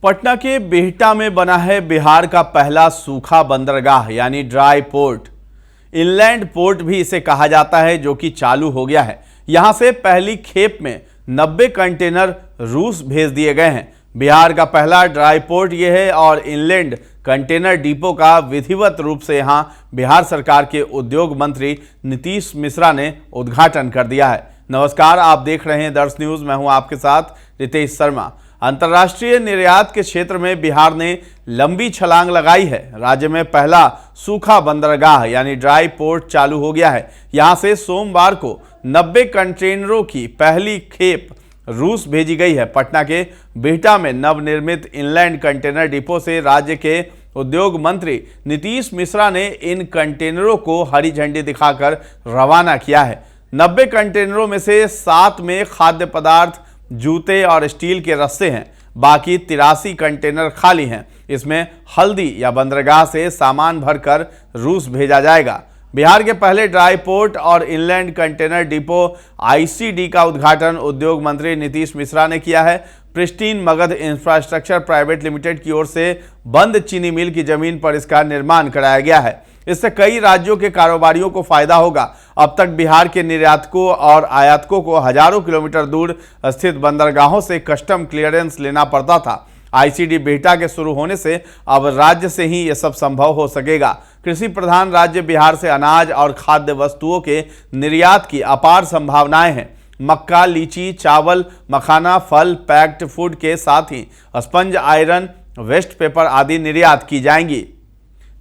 पटना के बिहटा में बना है बिहार का पहला सूखा बंदरगाह यानी ड्राई पोर्ट। इनलैंड पोर्ट भी इसे कहा जाता है, जो कि चालू हो गया है। यहां से पहली खेप में 90 कंटेनर रूस भेज दिए गए हैं। बिहार का पहला ड्राई पोर्ट यह है और इनलैंड कंटेनर डिपो का विधिवत रूप से यहां बिहार सरकार के उद्योग मंत्री नीतीश मिश्रा ने उद्घाटन कर दिया है। नमस्कार, आप देख रहे हैं दर्श न्यूज। मैं हूं आपके साथ रितेश शर्मा। अंतर्राष्ट्रीय निर्यात के क्षेत्र में बिहार ने लंबी छलांग लगाई है। राज्य में पहला सूखा बंदरगाह यानी ड्राई पोर्ट चालू हो गया है। यहां से सोमवार को 90 कंटेनरों की पहली खेप रूस भेजी गई है। पटना के बिहटा में नवनिर्मित इनलैंड कंटेनर डिपो से राज्य के उद्योग मंत्री नीतीश मिश्रा ने इन कंटेनरों को हरी झंडी दिखाकर रवाना किया है। 90 कंटेनरों में से 7 में खाद्य पदार्थ, जूते और स्टील के रस्से हैं। बाकी 83 कंटेनर खाली हैं। इसमें हल्दी या बंदरगाह से सामान भरकर रूस भेजा जाएगा। बिहार के पहले ड्राई पोर्ट और इनलैंड कंटेनर डिपो आईसीडी का उद्घाटन उद्योग मंत्री नीतीश मिश्रा ने किया है। Pristine Magadh infrastructure private limited की ओर से बंद चीनी मिल की जमीन पर इसका निर्माण कराया गया है। इससे कई राज्यों के कारोबारियों को फायदा होगा। अब तक बिहार के निर्यातकों और आयातकों को हजारों किलोमीटर दूर स्थित बंदरगाहों से कस्टम क्लियरेंस लेना पड़ता था। आईसीडी बिहटा के शुरू होने से अब राज्य से ही यह सब संभव हो सकेगा। कृषि प्रधान राज्य बिहार से अनाज और खाद्य वस्तुओं के निर्यात की अपार संभावनाएं हैं। मक्का, लीची, चावल, मखाना, फल, पैक्ड फूड के साथ ही स्पंज, आयरन, वेस्ट पेपर आदि निर्यात की जाएंगी।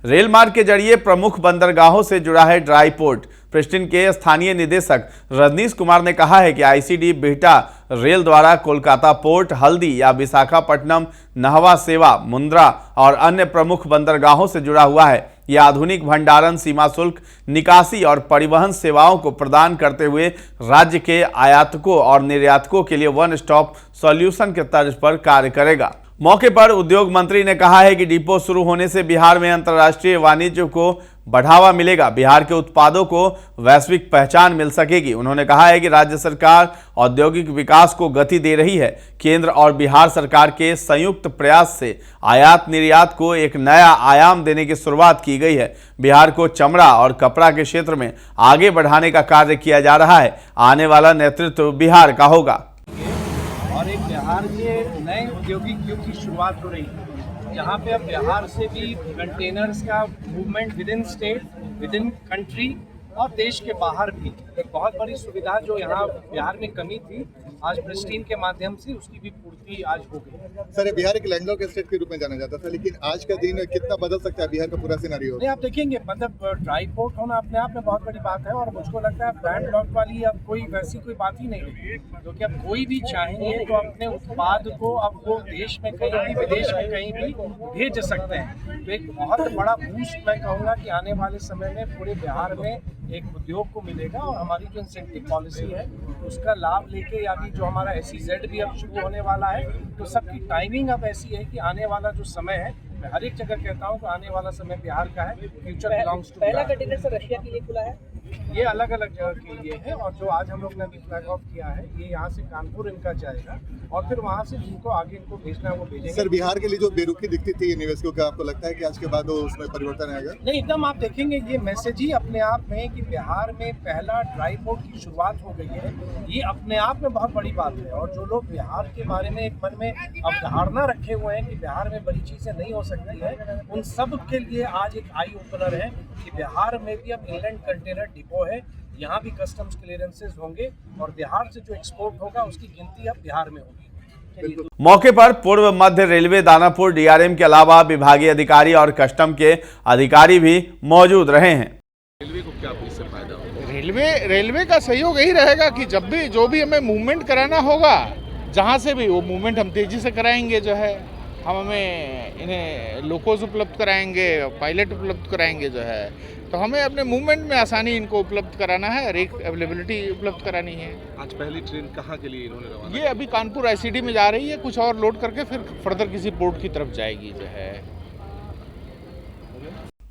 रेल मार्ग के जरिए प्रमुख बंदरगाहों से जुड़ा है ड्राई पोर्ट। प्रिस्टीन के स्थानीय निदेशक रजनीश कुमार ने कहा है कि आईसीडी बिहटा रेल द्वारा कोलकाता पोर्ट, हल्दी या विशाखापट्टनम, नहवा सेवा, मुंद्रा और अन्य प्रमुख बंदरगाहों से जुड़ा हुआ है। यह आधुनिक भंडारण, सीमा शुल्क, निकासी और परिवहन सेवाओं को प्रदान करते हुए राज्य के आयातकों और निर्यातकों के लिए वन स्टॉप सॉल्यूशन के तर्ज पर कार्य करेगा। मौके पर उद्योग मंत्री ने कहा है कि डिपो शुरू होने से बिहार में अंतर्राष्ट्रीय वाणिज्य को बढ़ावा मिलेगा। बिहार के उत्पादों को वैश्विक पहचान मिल सकेगी। उन्होंने कहा है कि राज्य सरकार औद्योगिक विकास को गति दे रही है। केंद्र और बिहार सरकार के संयुक्त प्रयास से आयात निर्यात को एक नया आयाम देने की शुरुआत की गई है। बिहार को चमड़ा और कपड़ा के क्षेत्र में आगे बढ़ाने का कार्य किया जा रहा है। आने वाला नेतृत्व बिहार का होगा और एक बिहार के नए औद्योगिक युग की शुरुआत हो रही है, जहाँ पे अब बिहार से भी कंटेनर्स का movement with in state, with in country और देश के बाहर भी एक बहुत बड़ी सुविधा जो यहाँ बिहार में कमी थी, आज प्रिस्टीन के माध्यम से उसकी भी पूर्ति आज हो गई। सर, ये बिहार एक लैंडलॉक स्टेट के रूप में जाना जाता था, लेकिन आज का दिन कितना बदल सकता है बिहार का पूरा सिनेरियो? नहीं, आप देखेंगे, मतलब ड्राई पोर्ट होना अपने आप में बहुत बड़ी बात है और मुझको लगता है लैंडलॉक वाली अब कोई वैसी कोई बात ही नहीं है, क्योंकि अब कोई भी चाहेंगे तो अपने उत्पाद को अब वो देश में कहीं भी, विदेश में कहीं भी भेज सकते हैं। तो एक बहुत बड़ा बूस्ट मैं कहूँगा कि आने वाले समय में पूरे बिहार में एक उद्योग को मिलेगा और हमारी जो इंसेंटिव पॉलिसी है उसका लाभ लेके, यानी जो हमारा SEZ भी अब शुरू होने वाला है, तो सबकी टाइमिंग अब ऐसी है कि आने वाला जो समय है, मैं हर एक जगह कहता हूँ कि आने वाला समय बिहार का है। फ्यूचर बिलोंग्स टू पहला कंटेनर सर रशिया के लिए खुला है, ये अलग अलग जगह के लिए है और जो आज हम लोग ने अभी फ्लैग ऑफ किया है ये यहाँ से कानपुर इनका जाएगा और फिर वहाँ से जिनको आगे इनको भेजना है वो भेजेंगे। सर, बिहार के लिए जो बेरुखी दिखती थी निवेशकों का, आपको लगता है कि आज के बाद उसमें परिवर्तन आएगा? नहीं, एकदम आप देखेंगे ये मैसेज ही अपने आप में कि बिहार में पहला ड्राई पोर्ट की शुरुआत हो गई है, ये अपने आप में बहुत बड़ी बात है। और जो लोग बिहार के बारे में एक मन में अवधारणा रखे हुए हैं कि बिहार में बड़ी चीज़ें नहीं हो सकती है, उन सब के लिए आज एक आई ओपनर है कि बिहार में भी अब इनलैंड कंटेनर डिपो है, यहाँ भी कस्टम्स क्लियरेंसेस होंगे और बिहार से जो एक्सपोर्ट होगा उसकी गिनती अब बिहार में होगी। मौके पर पूर्व मध्य रेलवे दानापुर DRM के अलावा विभागीय अधिकारी और कस्टम के अधिकारी भी मौजूद रहे हैं। रेलवे को क्या इससे फायदा होगा? रेलवे का सहयोग यही रहेगा कि जब भी जो भी हमें मूवमेंट कराना होगा, जहाँ से भी वो मूवमेंट हम तेजी से कराएंगे। जो है हम हमें इन्हें लोकोज उपलब्ध कराएंगे, पायलट उपलब्ध कराएंगे। जो है तो हमें अपने मूवमेंट में आसानी इनको उपलब्ध कराना है और एक अवेलेबिलिटी उपलब्ध करानी है। आज पहली ट्रेन कहाँ के लिए इन्होंने रवाना? ये अभी कानपुर आईसीडी में जा रही है, कुछ और लोड करके फिर फर्दर किसी पोर्ट की तरफ जाएगी। जो है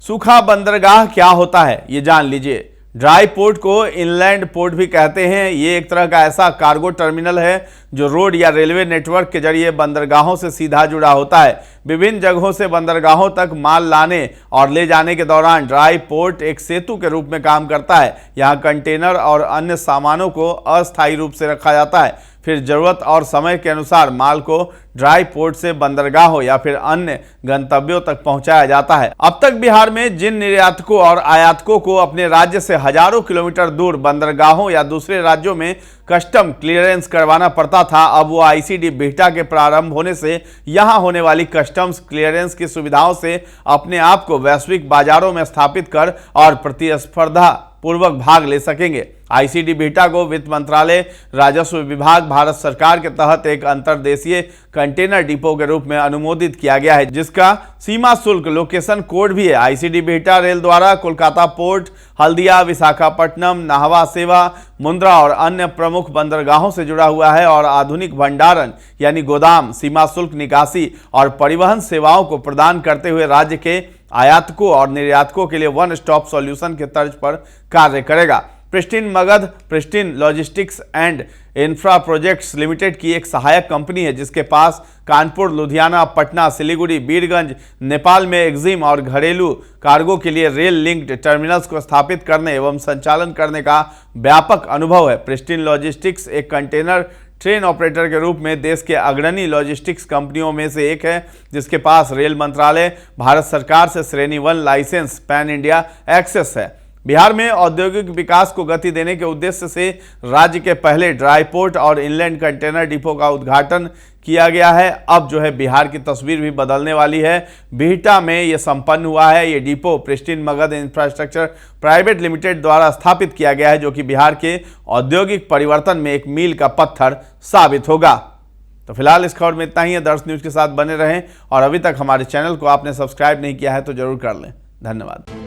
सूखा बंदरगाह क्या होता है ये जान लीजिए। ड्राई पोर्ट को इनलैंड पोर्ट भी कहते हैं। ये एक तरह का ऐसा कार्गो टर्मिनल है जो रोड या रेलवे नेटवर्क के जरिए बंदरगाहों से सीधा जुड़ा होता है। विभिन्न जगहों से बंदरगाहों तक माल लाने और ले जाने के दौरान ड्राई पोर्ट एक सेतु के रूप में काम करता है। यहाँ कंटेनर और अन्य सामानों को अस्थायी रूप से रखा जाता है, फिर जरूरत और समय के अनुसार माल को ड्राई पोर्ट से बंदरगाहों या फिर अन्य गंतव्यों तक पहुंचाया जाता है। अब तक बिहार में जिन निर्यातकों और आयातकों को अपने राज्य से हजारों किलोमीटर दूर बंदरगाहों या दूसरे राज्यों में कस्टम क्लियरेंस करवाना पड़ता था, अब वो आईसीडी बिहटा के प्रारंभ होने से यहां होने वाली कस्टम्स क्लियरेंस की सुविधाओं से अपने आप को वैश्विक बाजारों में स्थापित कर और प्रतिस्पर्धा पूर्वक भाग ले सकेंगे। आईसीडी बिहटा को वित्त मंत्रालय, राजस्व विभाग, भारत सरकार के तहत एक अंतर्देशीय कंटेनर डिपो के रूप में अनुमोदित किया गया है, जिसका सीमा शुल्क लोकेशन कोड भी है। आईसीडी बिहटा रेल द्वारा कोलकाता पोर्ट, हल्दिया, विशाखापट्टनम, नाहवा सेवा, मुंद्रा और अन्य प्रमुख बंदरगाहों से जुड़ा हुआ है और आधुनिक भंडारण यानी गोदाम, सीमा शुल्क निकासी और परिवहन सेवाओं को प्रदान करते हुए राज्य के आयातकों और निर्यातकों के लिए वन स्टॉप सॉल्यूशन के तर्ज पर कार्य करेगा। Pristine Magadh pristine logistics and infra projects limited की एक सहायक कंपनी है, जिसके पास कानपुर, लुधियाना, पटना, सिलीगुड़ी, बीरगंज, नेपाल में एक्जिम और घरेलू कार्गो के लिए रेल लिंक्ड टर्मिनल्स को स्थापित करने एवं संचालन करने का व्यापक अनुभव है। प्रिस्टीन लॉजिस्टिक्स एक कंटेनर ट्रेन ऑपरेटर के रूप में देश के अग्रणी लॉजिस्टिक्स कंपनियों में से एक है, जिसके पास रेल मंत्रालय, भारत सरकार से श्रेणी 1 लाइसेंस पैन इंडिया एक्सेस है। बिहार में औद्योगिक विकास को गति देने के उद्देश्य से राज्य के पहले ड्राई पोर्ट और इनलैंड कंटेनर डिपो का उद्घाटन किया गया है। अब जो है बिहार की तस्वीर भी बदलने वाली है। बिहटा में ये संपन्न हुआ है। ये depot pristine Magadh infrastructure private limited द्वारा स्थापित किया गया है, जो कि बिहार के औद्योगिक परिवर्तन में एक मील का पत्थर साबित होगा। तो फिलहाल इस खबर में इतना ही है। दर्श न्यूज के साथ बने रहें और अभी तक हमारे चैनल को आपने सब्सक्राइब नहीं किया है तो जरूर कर लें। धन्यवाद।